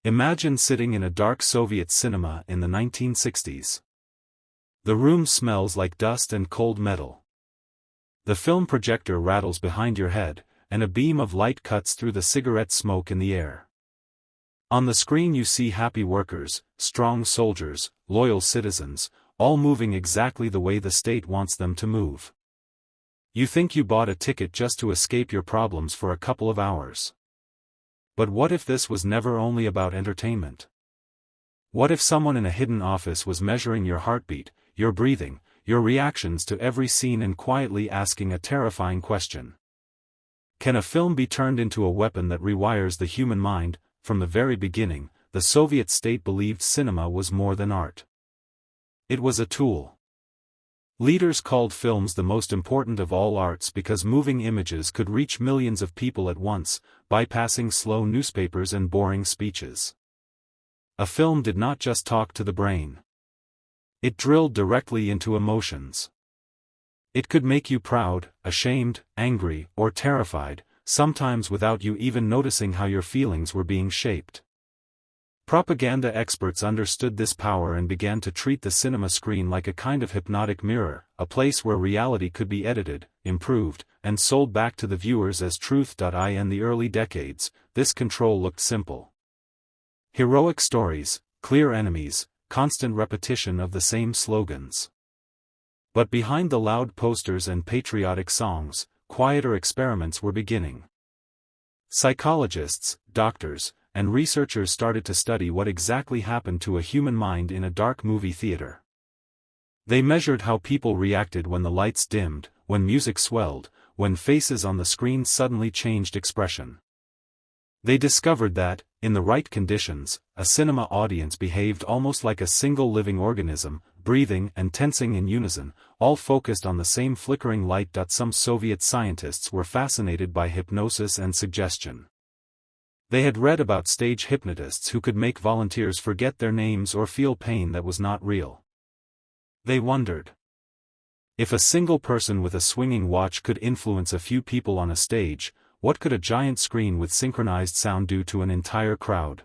Imagine sitting in a dark Soviet cinema in the 1960s. The room smells like dust and cold metal. The film projector rattles behind your head, and a beam of light cuts through the cigarette smoke in the air. On the screen you see happy workers, strong soldiers, loyal citizens, all moving exactly the way the state wants them to move. You think you bought a ticket just to escape your problems for a couple of hours. But what if this was never only about entertainment? What if someone in a hidden office was measuring your heartbeat, your breathing, your reactions to every scene and quietly asking a terrifying question? Can a film be turned into a weapon that rewires the human mind? From the very beginning, the Soviet state believed cinema was more than art. It was a tool. Leaders called films the most important of all arts because moving images could reach millions of people at once, bypassing slow newspapers and boring speeches. A film did not just talk to the brain. It drilled directly into emotions. It could make you proud, ashamed, angry, or terrified, sometimes without you even noticing how your feelings were being shaped. Propaganda experts understood this power and began to treat the cinema screen like a kind of hypnotic mirror, a place where reality could be edited, improved, and sold back to the viewers as truth. In the early decades, this control looked simple. Heroic stories, clear enemies, constant repetition of the same slogans. But behind the loud posters and patriotic songs, quieter experiments were beginning. Psychologists, doctors, and researchers started to study what exactly happened to a human mind in a dark movie theater. They measured how people reacted when the lights dimmed, when music swelled, when faces on the screen suddenly changed expression. They discovered that, in the right conditions, a cinema audience behaved almost like a single living organism, breathing and tensing in unison, all focused on the same flickering light. Some Soviet scientists were fascinated by hypnosis and suggestion. They had read about stage hypnotists who could make volunteers forget their names or feel pain that was not real. They wondered, if a single person with a swinging watch could influence a few people on a stage, what could a giant screen with synchronized sound do to an entire crowd?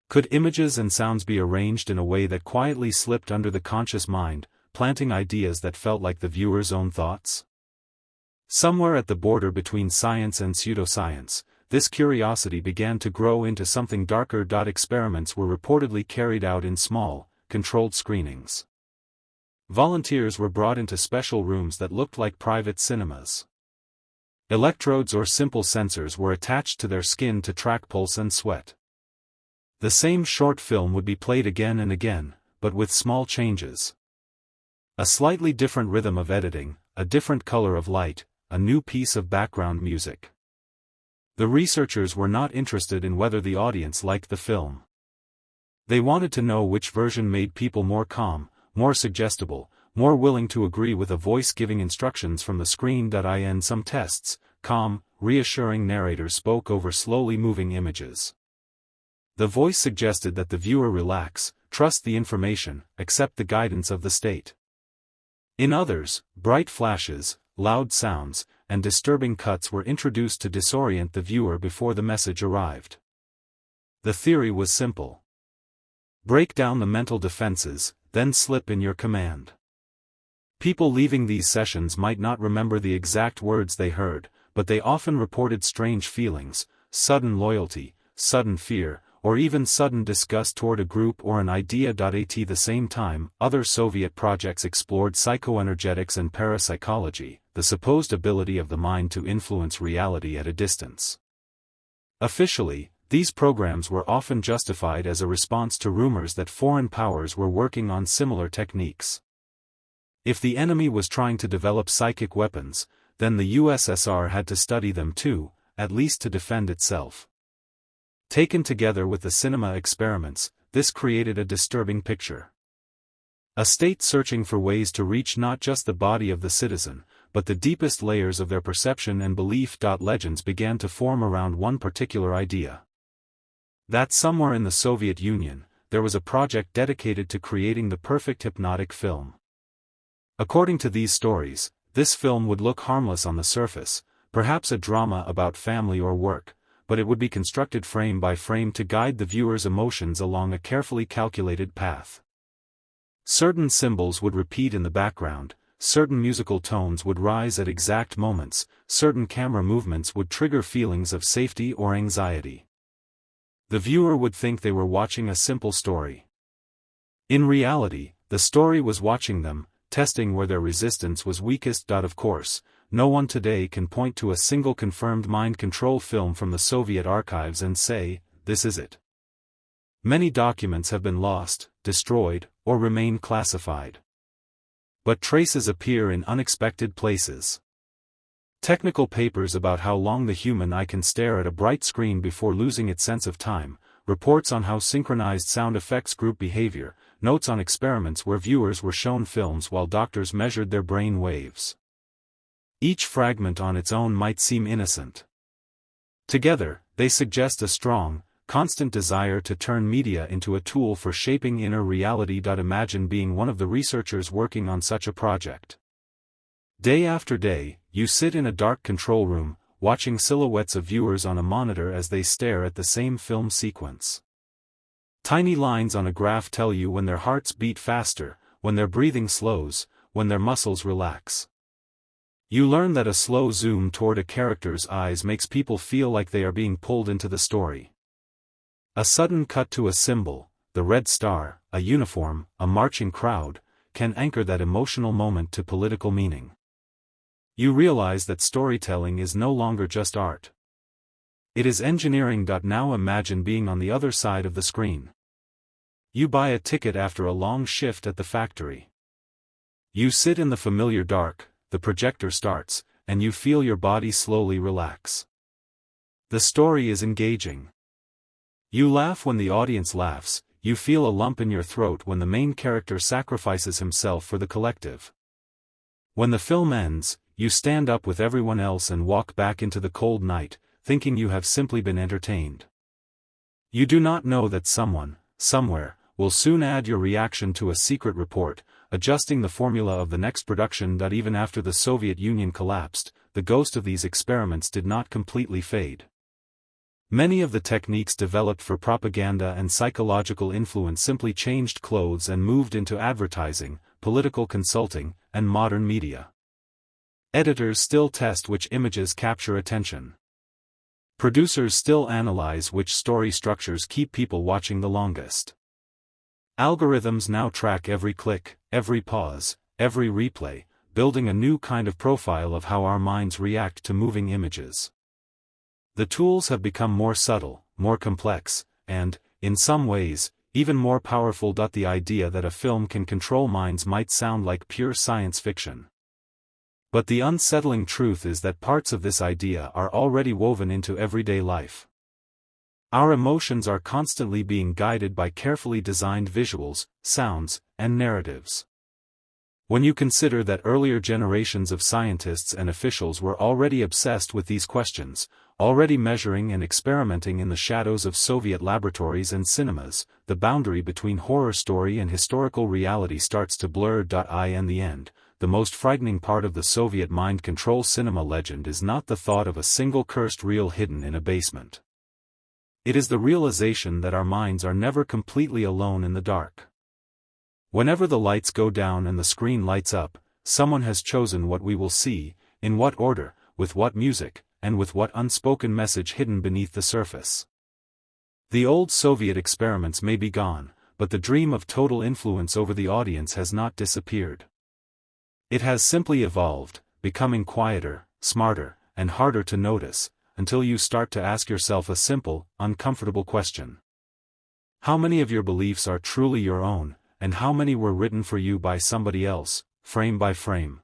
Could images and sounds be arranged in a way that quietly slipped under the conscious mind, planting ideas that felt like the viewer's own thoughts? Somewhere at the border between science and pseudoscience, this curiosity began to grow into something darker. Experiments were reportedly carried out in small, controlled screenings. Volunteers were brought into special rooms that looked like private cinemas. Electrodes or simple sensors were attached to their skin to track pulse and sweat. The same short film would be played again and again, but with small changes. A slightly different rhythm of editing, a different color of light, a new piece of background music. The researchers were not interested in whether the audience liked the film. They wanted to know which version made people more calm, more suggestible, more willing to agree with a voice giving instructions from the screen. In some tests, calm, reassuring narrators spoke over slowly moving images. The voice suggested that the viewer relax, trust the information, accept the guidance of the state. In others, bright flashes, loud sounds, and disturbing cuts were introduced to disorient the viewer before the message arrived. The theory was simple. Break down the mental defenses, then slip in your command. People leaving these sessions might not remember the exact words they heard, but they often reported strange feelings, sudden loyalty, sudden fear, or even sudden disgust toward a group or an idea. At the same time, other Soviet projects explored psychoenergetics and parapsychology, the supposed ability of the mind to influence reality at a distance. Officially, these programs were often justified as a response to rumors that foreign powers were working on similar techniques. If the enemy was trying to develop psychic weapons, then the USSR had to study them too, at least to defend itself. Taken together with the cinema experiments, this created a disturbing picture. A state searching for ways to reach not just the body of the citizen, but the deepest layers of their perception and belief. Legends began to form around one particular idea. That somewhere in the Soviet Union, there was a project dedicated to creating the perfect hypnotic film. According to these stories, this film would look harmless on the surface, perhaps a drama about family or work, but it would be constructed frame by frame to guide the viewer's emotions along a carefully calculated path. Certain symbols would repeat in the background, certain musical tones would rise at exact moments, certain camera movements would trigger feelings of safety or anxiety. The viewer would think they were watching a simple story. In reality, the story was watching them, testing where their resistance was weakest. Of course, no one today can point to a single confirmed mind control film from the Soviet archives and say, this is it. Many documents have been lost, destroyed, or remain classified. But traces appear in unexpected places. Technical papers about how long the human eye can stare at a bright screen before losing its sense of time, reports on how synchronized sound effects group behavior, notes on experiments where viewers were shown films while doctors measured their brain waves. Each fragment on its own might seem innocent. Together, they suggest a strong, constant desire to turn media into a tool for shaping inner reality. Imagine being one of the researchers working on such a project. Day after day, you sit in a dark control room, watching silhouettes of viewers on a monitor as they stare at the same film sequence. Tiny lines on a graph tell you when their hearts beat faster, when their breathing slows, when their muscles relax. You learn that a slow zoom toward a character's eyes makes people feel like they are being pulled into the story. A sudden cut to a symbol, the red star, a uniform, a marching crowd, can anchor that emotional moment to political meaning. You realize that storytelling is no longer just art. It is engineering. Now imagine being on the other side of the screen. You buy a ticket after a long shift at the factory. You sit in the familiar dark, the projector starts, and you feel your body slowly relax. The story is engaging. You laugh when the audience laughs, you feel a lump in your throat when the main character sacrifices himself for the collective. When the film ends, you stand up with everyone else and walk back into the cold night, thinking you have simply been entertained. You do not know that someone, somewhere, will soon add your reaction to a secret report, adjusting the formula of the next production. Even after the Soviet Union collapsed, the ghost of these experiments did not completely fade. Many of the techniques developed for propaganda and psychological influence simply changed clothes and moved into advertising, political consulting, and modern media. Editors still test which images capture attention. Producers still analyze which story structures keep people watching the longest. Algorithms now track every click, every pause, every replay, building a new kind of profile of how our minds react to moving images. The tools have become more subtle, more complex, and, in some ways, even more powerful. The idea that a film can control minds might sound like pure science fiction. But the unsettling truth is that parts of this idea are already woven into everyday life. Our emotions are constantly being guided by carefully designed visuals, sounds, and narratives. When you consider that earlier generations of scientists and officials were already obsessed with these questions, already measuring and experimenting in the shadows of Soviet laboratories and cinemas, the boundary between horror story and historical reality starts to blur. In the end, the most frightening part of the Soviet mind control cinema legend is not the thought of a single cursed reel hidden in a basement. It is the realization that our minds are never completely alone in the dark. Whenever the lights go down and the screen lights up, someone has chosen what we will see, in what order, with what music, and with what unspoken message hidden beneath the surface. The old Soviet experiments may be gone, but the dream of total influence over the audience has not disappeared. It has simply evolved, becoming quieter, smarter, and harder to notice, until you start to ask yourself a simple, uncomfortable question. How many of your beliefs are truly your own, and how many were written for you by somebody else, frame by frame?